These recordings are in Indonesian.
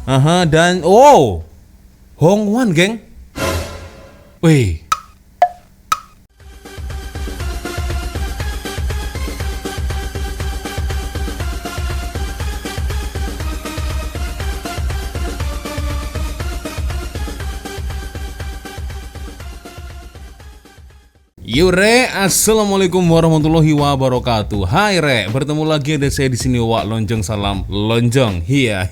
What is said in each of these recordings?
Dan Hong Wan, geng. Wih. Yure, assalamualaikum warahmatullahi wabarakatuh. Hai Re, bertemu lagi ada saya di sini Wak Lonjong, salam lonjong. Hiya.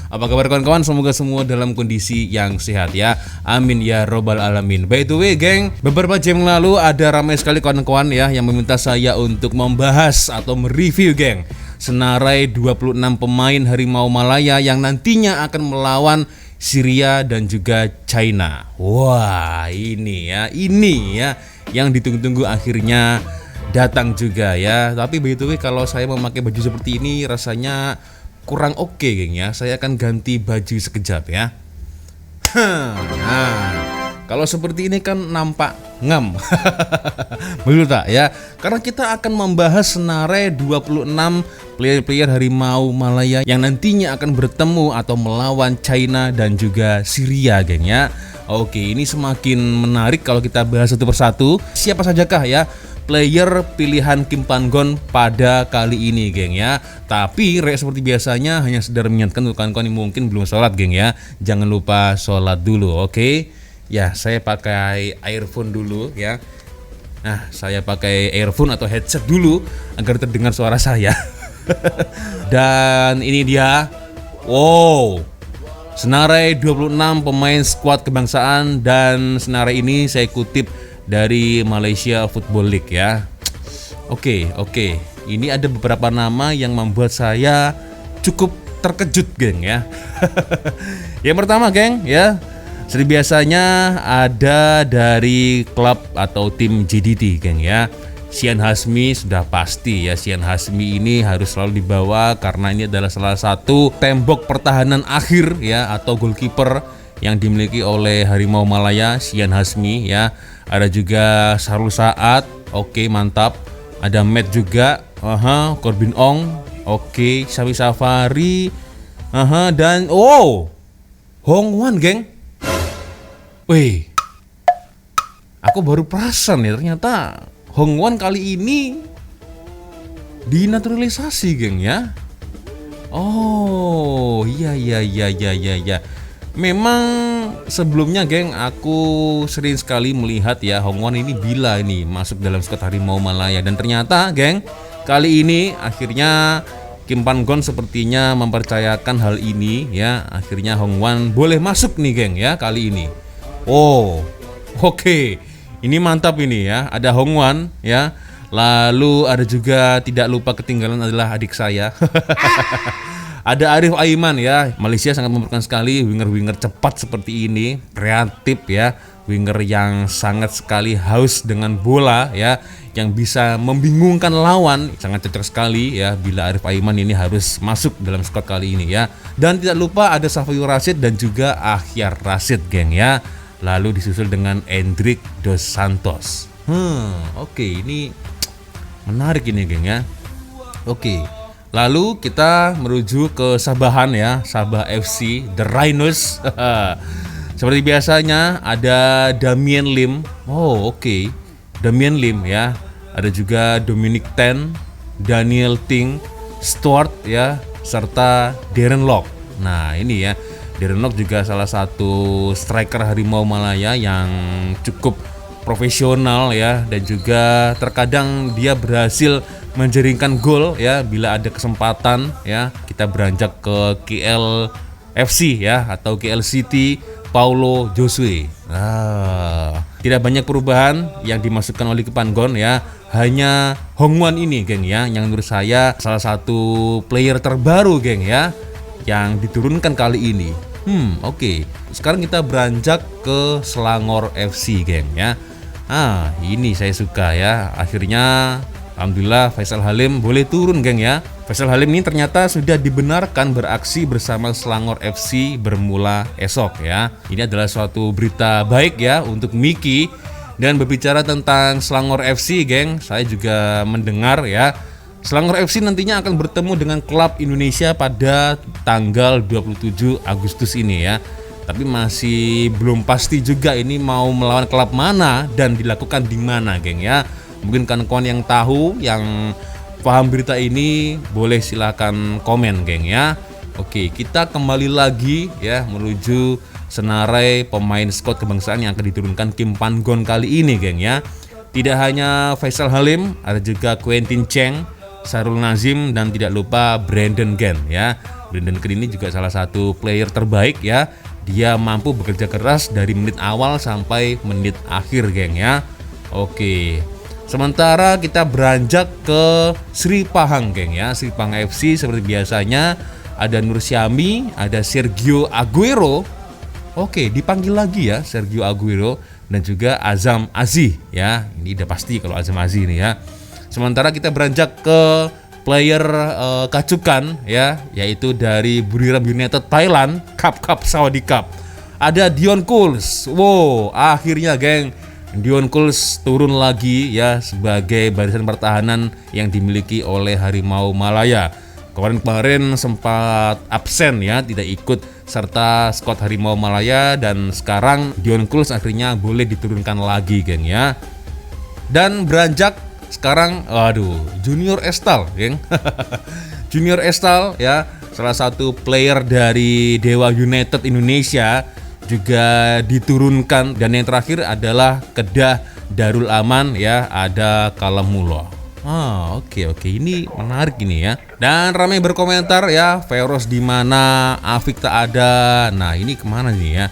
Apa kabar kawan-kawan? Semoga semua dalam kondisi yang sehat ya. Amin ya robbal alamin. By the way, geng, beberapa jam lalu ada ramai sekali kawan-kawan ya yang meminta saya untuk membahas atau mereview, geng, senarai 26 pemain Harimau Malaya yang nantinya akan melawan Syria dan juga China. Wah, ini ya yang ditunggu-tunggu akhirnya datang juga ya. Tapi by the way, kalau saya memakai baju seperti ini rasanya kurang oke, geng ya. Saya akan ganti baju sekejap ya. Nah, kalau seperti ini kan nampak ngam. Betul tak ya? Karena kita akan membahas senarai 26 player-player Harimau Malaya yang nantinya akan bertemu atau melawan China dan juga Syria, geng ya. Oke, ini semakin menarik kalau kita bahas satu persatu. Siapa sajakah ya player pilihan Kim Pan-gon pada kali ini, geng ya. Tapi seperti biasanya hanya sekedar mengingatkan untuk kawan-kawan yang mungkin belum sholat, geng ya. Jangan lupa sholat dulu, oke? Ya, saya pakai earphone dulu ya. Nah, saya pakai earphone atau headset dulu agar terdengar suara saya. Dan ini dia. Wow. Senarai 26 pemain skuad kebangsaan, dan senarai ini saya kutip dari Malaysia Football League ya. Oke. Ini ada beberapa nama yang membuat saya cukup terkejut, geng ya. Yang pertama, geng ya, seperti biasanya ada dari klub atau tim JDT, geng ya. Sian Hasmi sudah pasti ya. Sian Hasmi ini harus selalu dibawa karena ini adalah salah satu tembok pertahanan akhir ya, atau goalkeeper yang dimiliki oleh Harimau Malaya, Sian Hasmi ya. Ada juga Sarul Saad, oke, mantap. Ada Matt juga, Corbin Ong, oke, Sawi Safari, dan Hong Wan, geng. Wih, aku baru perasan ya, ternyata Hong Wan kali ini dinaturalisasi, geng ya. Oh, iya. Memang sebelumnya, geng, aku sering sekali melihat ya Hong Wan ini bila ini masuk dalam skuad Harimau Malaya, dan ternyata, geng, kali ini akhirnya Kim Pan-gon sepertinya mempercayakan hal ini ya. Akhirnya Hong Wan boleh masuk nih, geng ya, kali ini. Oke. Ini mantap ini ya. Ada Hong Wan ya. Lalu ada juga tidak lupa ketinggalan adalah adik saya. Ada Arif Aiman ya. Malaysia sangat memerlukan sekali winger-winger cepat seperti ini, kreatif ya. Winger yang sangat sekali haus dengan bola ya, yang bisa membingungkan lawan. Sangat cocok sekali ya bila Arif Aiman ini harus masuk dalam skuad kali ini ya. Dan tidak lupa ada Safiur Rashid dan juga Akhyar Rashid, geng ya. Lalu disusul dengan Hendrik Dos Santos. Oke, ini menarik ini, geng ya. Oke. Lalu kita merujuk ke Sabahan ya, Sabah FC, The Rhinos. Seperti biasanya ada Damien Lim. Oke. Damien Lim ya. Ada juga Dominic Ten, Daniel Ting, Stuart ya, serta Darren Lock. Nah, ini ya. Darren Lock juga salah satu striker Harimau Malaya yang cukup profesional ya, dan juga terkadang dia berhasil menjaringkan gol ya bila ada kesempatan ya. Kita beranjak ke KL FC ya, atau KL City Paulo Josue. Tidak banyak perubahan yang dimasukkan oleh Kim Pan-gon ya. Hanya Hong Wan ini, geng ya, yang menurut saya salah satu player terbaru, geng ya, yang diturunkan kali ini. Oke. Sekarang kita beranjak ke Selangor FC, geng ya. Ini saya suka ya. Akhirnya alhamdulillah Faisal Halim boleh turun, geng ya. Faisal Halim ini ternyata sudah dibenarkan beraksi bersama Selangor FC bermula esok ya. Ini adalah suatu berita baik ya untuk Miki. Dan berbicara tentang Selangor FC, geng, saya juga mendengar ya Selangor FC nantinya akan bertemu dengan klub Indonesia pada tanggal 27 Agustus ini ya. Tapi masih belum pasti juga ini mau melawan klub mana dan dilakukan di mana, geng ya. Mungkin kawan-kawan yang tahu, yang paham berita ini boleh silakan komen, geng ya. Oke, kita kembali lagi ya menuju senarai pemain skuad kebangsaan yang akan diturunkan Kim Pan-gon kali ini, geng ya. Tidak hanya Faisal Halim, ada juga Quentin Cheng, Sarul Nazim, dan tidak lupa Brandon Gen ya. Brandon Gen ini juga salah satu player terbaik ya. Dia mampu bekerja keras dari menit awal sampai menit akhir, geng ya. Oke. Sementara kita beranjak ke Sri Pahang, geng ya. Sri Pahang FC seperti biasanya ada Nur Syami, ada Sergio Aguero. Oke, dipanggil lagi ya Sergio Aguero dan juga Azam Aziz ya. Ini udah pasti kalau Azam Aziz ini ya. Sementara kita beranjak ke player kacukan ya, yaitu dari Buriram United Thailand, Cup Saudi Cup. Ada Dion Kuls. Wow, akhirnya geng, Dion Kuls turun lagi ya sebagai barisan pertahanan yang dimiliki oleh Harimau Malaya. Kemarin sempat absen ya, tidak ikut serta skuad Harimau Malaya, dan sekarang Dion Kuls akhirnya boleh diturunkan lagi, geng ya. Dan beranjak sekarang, Junior Estal, geng. Junior Estal ya, salah satu player dari Dewa United Indonesia juga diturunkan, dan yang terakhir adalah Kedah Darul Aman ya, ada Kalamulo. Oke, ini menarik ini ya. Dan ramai berkomentar ya, Veros di mana, Afik tak ada. Nah, ini kemana nih ya?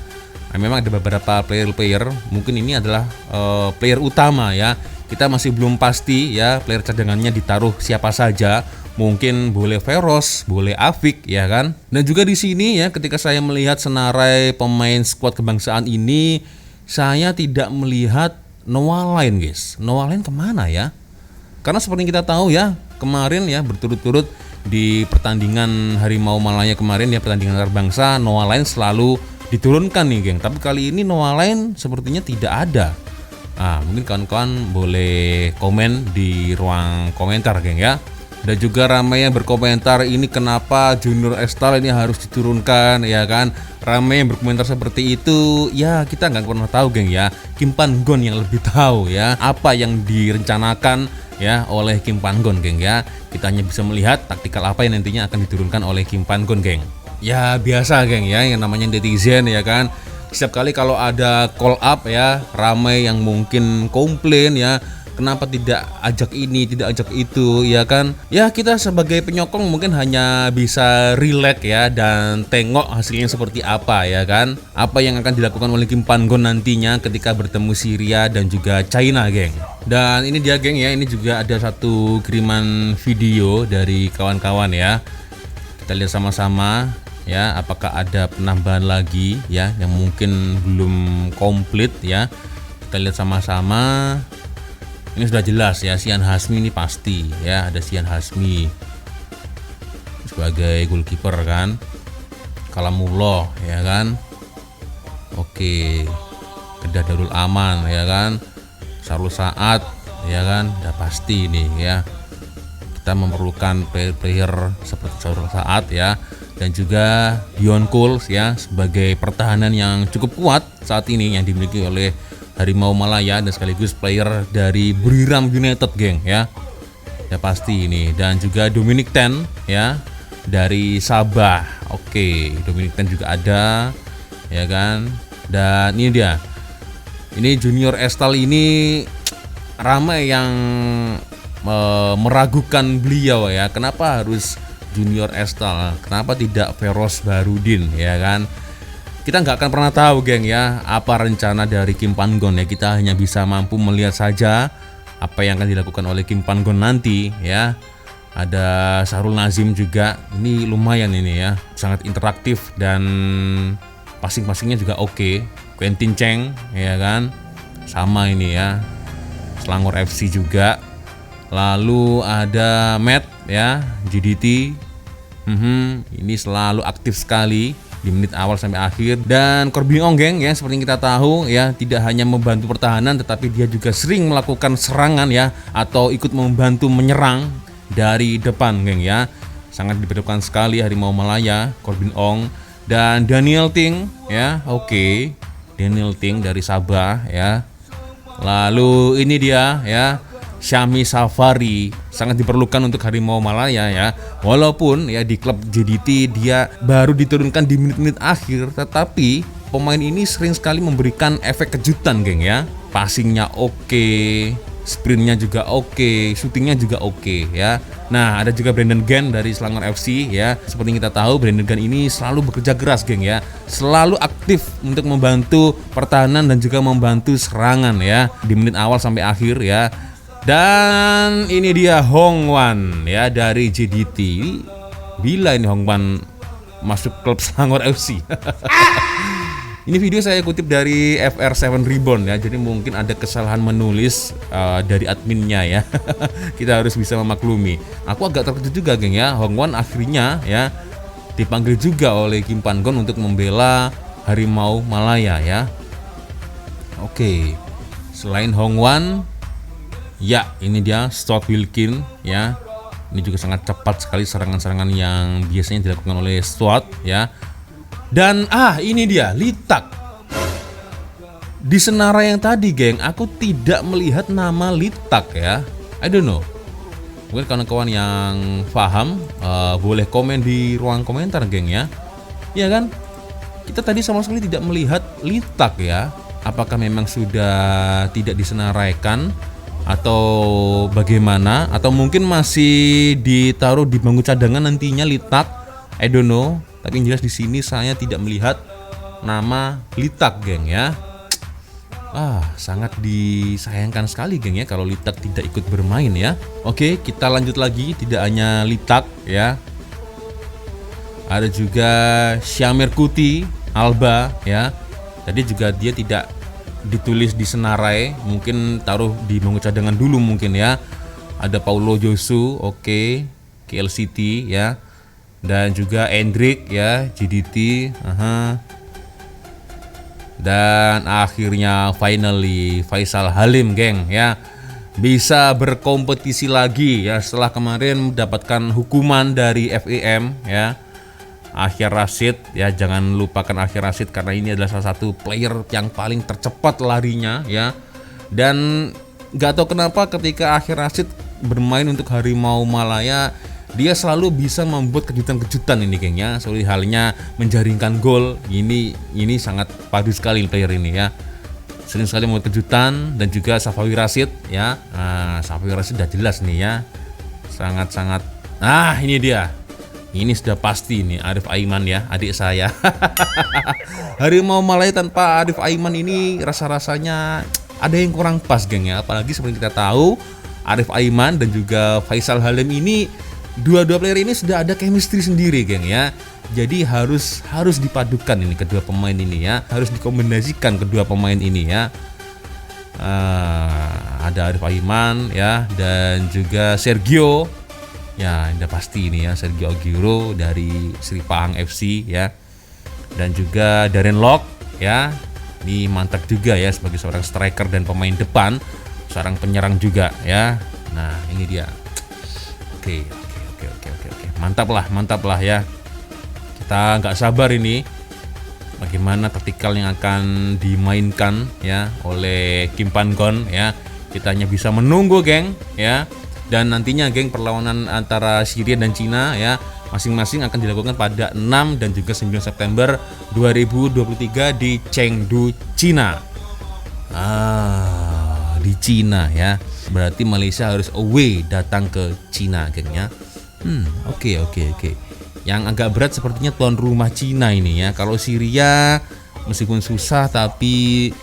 Nah, memang ada beberapa player, mungkin ini adalah player utama ya. Kita masih belum pasti ya, player cadangannya ditaruh siapa saja. Mungkin boleh Veros, boleh Afik ya kan. Dan juga di sini ya, ketika saya melihat senarai pemain skuad kebangsaan ini, saya tidak melihat Noah Lain, guys. Noah Lain kemana ya? Karena seperti kita tahu ya, kemarin ya berturut-turut di pertandingan Harimau Malaya kemarin ya, pertandingan antar bangsa, Noah Lain selalu diturunkan nih, geng. Tapi kali ini Noah Lain sepertinya tidak ada. Mungkin kawan-kawan boleh komen di ruang komentar, geng ya. Dan juga ramai yang berkomentar, ini kenapa Junior Estal ini harus diturunkan ya kan. Ramai yang berkomentar seperti itu. Ya, kita nggak pernah tahu, geng ya. Kim Pan-gon yang lebih tahu ya apa yang direncanakan ya oleh Kim Pan-gon, geng ya. Kita hanya bisa melihat taktikal apa yang nantinya akan diturunkan oleh Kim Pan-gon, geng. Ya biasa, geng ya, yang namanya netizen ya kan. Setiap kali kalau ada call up ya, ramai yang mungkin komplain ya, kenapa tidak ajak ini, tidak ajak itu ya kan. Ya, kita sebagai penyokong mungkin hanya bisa relax ya dan tengok hasilnya seperti apa ya kan. Apa yang akan dilakukan oleh Kim Pan-gon nantinya ketika bertemu Syria dan juga China, geng. Dan ini dia, geng ya, ini juga ada satu kiriman video dari kawan-kawan ya. Kita lihat sama-sama ya, apakah ada penambahan lagi ya yang mungkin belum komplit ya. Kita lihat sama-sama. Ini sudah jelas ya, Sian Hasmi ini pasti ya, ada Sian Hasmi sebagai goalkeeper kan. Kalamullah ya kan. Oke. Kedah Darul Aman ya kan. Sarul Saat ya kan, udah pasti nih ya. Kita memerlukan player seperti Sarul Saat ya, dan juga Dion Kuls ya sebagai pertahanan yang cukup kuat saat ini yang dimiliki oleh Harimau Malaya dan sekaligus player dari Buriram United, geng ya. Ya pasti ini, dan juga Dominic Ten ya dari Sabah. Oke, Dominic Ten juga ada ya kan. Dan ini dia. Ini Junior Estal ini ramai yang meragukan beliau ya. Kenapa harus Junior Estal? Kenapa tidak Veros Barudin ya kan? Kita nggak akan pernah tahu, geng ya, apa rencana dari Kim Pan-gon ya. Kita hanya bisa mampu melihat saja apa yang akan dilakukan oleh Kim Pan-gon nanti ya. Ada Sarul Nazim juga, ini lumayan ini ya, sangat interaktif dan passing-passingnya juga oke. Quentin Cheng ya kan, sama ini ya, Selangor FC juga. Lalu ada Matt ya, GDT, ini selalu aktif sekali di menit awal sampai akhir. Dan Corbin Ong, geng ya, seperti yang kita tahu ya, tidak hanya membantu pertahanan tetapi dia juga sering melakukan serangan ya, atau ikut membantu menyerang dari depan, geng ya. Sangat diperdepan sekali Harimau Malaya, Corbin Ong dan Daniel Ting ya. Oke. Daniel Ting dari Sabah ya. Lalu ini dia ya, Syami Safari, sangat diperlukan untuk Harimau Malaya ya. Walaupun ya di klub JDT dia baru diturunkan di menit-menit akhir, tetapi pemain ini sering sekali memberikan efek kejutan, geng ya. Passingnya oke, sprintnya juga oke, shootingnya juga oke ya. Nah, ada juga Brandon Gan dari Selangor FC ya. Seperti kita tahu, Brandon Gan ini selalu bekerja keras, geng ya. Selalu aktif untuk membantu pertahanan dan juga membantu serangan ya, di menit awal sampai akhir ya. Dan ini dia Hong Wan ya dari JDT. Bila ini Hong Wan masuk klub Selangor FC. Ini video saya kutip dari FR7 Reborn ya, jadi mungkin ada kesalahan menulis dari adminnya ya. Kita harus bisa memaklumi. Aku agak terkejut juga, geng ya. Hong Wan akhirnya ya dipanggil juga oleh Kim Pan Gon untuk membela Harimau Malaya ya. Oke. Selain Hong Wan, ya ini dia Stuart Wilkin ya. Ini juga sangat cepat sekali serangan-serangan yang biasanya dilakukan oleh Stuart ya. Dan ini dia Litak. Di senarai yang tadi, geng, aku tidak melihat nama Litak ya. I don't know. Mungkin kawan-kawan yang paham boleh komen di ruang komentar, geng ya. Iya kan? Kita tadi sama sekali tidak melihat Litak ya. Apakah memang sudah tidak disenaraikan atau bagaimana? Atau mungkin masih ditaruh di bangku cadangan nantinya Litak? I don't know. Tapi yang jelas di sini saya tidak melihat nama Litak, geng ya. Sangat disayangkan sekali, geng ya, kalau Litak tidak ikut bermain ya. Oke, kita lanjut lagi. Tidak hanya Litak ya, ada juga Syamir Kuti Alba ya. Tadi juga dia tidak ditulis di senarai, mungkin taruh di bangku cadangan dulu mungkin ya. Ada Paulo Josu, oke, KLCT ya. Dan juga Hendrik ya, JDT. Dan akhirnya finally Faisal Halim, geng ya, bisa berkompetisi lagi ya setelah kemarin mendapatkan hukuman dari FEM ya. Akhir Rashid ya, jangan lupakan Akhir Rashid karena ini adalah salah satu player yang paling tercepat larinya ya. Dan gak tahu kenapa ketika Akhir Rashid bermain untuk Harimau Malaya, dia selalu bisa membuat kejutan-kejutan ini, geng ya. Seperti halnya menjaringkan gol. Ini sangat padu sekali player ini ya. Sering sekali membuat kejutan. Dan juga Safawi Rashid ya. Safawi Rashid udah jelas nih ya. Sangat-sangat. Ini dia. Ini sudah pasti nih Arif Aiman ya, adik saya. Harimau Malaya tanpa Arif Aiman ini rasa-rasanya ada yang kurang pas, geng ya. Apalagi seperti kita tahu, Arif Aiman dan juga Faisal Halim ini, dua player ini sudah ada chemistry sendiri, geng ya. Jadi harus dipadukan ini kedua pemain ini ya. Harus dikombinasikan kedua pemain ini ya. Ada Arif Aiman ya, dan juga Sergio. Ya, udah pasti ini ya, Sergio Aguero dari Sri Pahang FC ya. Dan juga Darren Lock ya. Ini mantap juga ya sebagai seorang striker dan pemain depan, seorang penyerang juga ya. Nah, ini dia. Oke. Mantap lah ya. Kita nggak sabar ini bagaimana taktikal yang akan dimainkan ya oleh Kim Pan Gon ya. Kita hanya bisa menunggu, geng ya. Dan nantinya, geng, perlawanan antara Syria dan Cina ya, masing-masing akan dilakukan pada 6 dan juga 9 September 2023 di Chengdu, Cina. Di Cina ya. Berarti Malaysia harus away datang ke Cina, geng ya. Oke. Yang agak berat sepertinya tuan rumah Cina ini ya. Kalau Syria meskipun susah tapi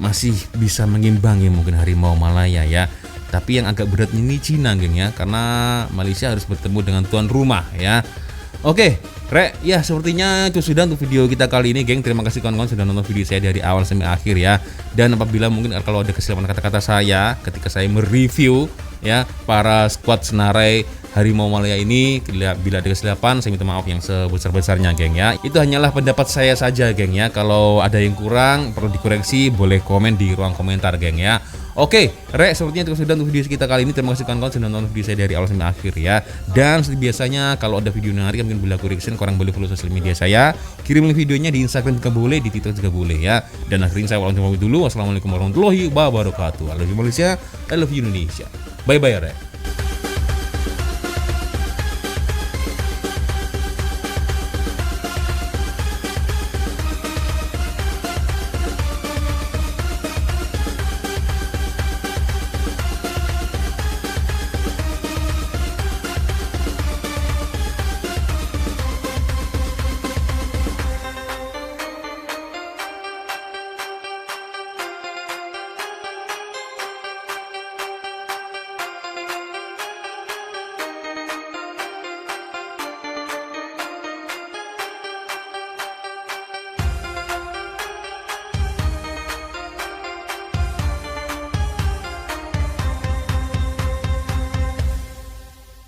masih bisa mengimbangi mungkin Harimau Malaya ya. Tapi yang agak berat ini Cina, geng ya, karena Malaysia harus bertemu dengan tuan rumah ya. Oke, ya sepertinya itu sudah untuk video kita kali ini, geng. Terima kasih kawan-kawan sudah nonton video saya dari awal sampai akhir ya. Dan apabila mungkin kalau ada kesilapan kata-kata saya ketika saya mereview ya para squad senarai Harimau Malaya ini, bila ada kesilapan saya minta maaf yang sebesar-besarnya, geng ya. Itu hanyalah pendapat saya saja, geng ya. Kalau ada yang kurang perlu dikoreksi, boleh komen di ruang komentar, geng ya. Oke, Rek, sepertinya itu sudah untuk video kita kali ini. Terima kasih kawan-kawan sudah nonton video saya dari awal sampai akhir ya. Dan seperti biasanya kalau ada video menarik mungkin boleh aku reaction, korang boleh follow sosial media saya. Kirim videonya di Instagram juga boleh, di Twitter juga boleh ya. Dan akhirin saya walau dulu. Wassalamualaikum warahmatullahi wabarakatuh. I love you Malaysia, I love you Indonesia. Bye bye, Rek.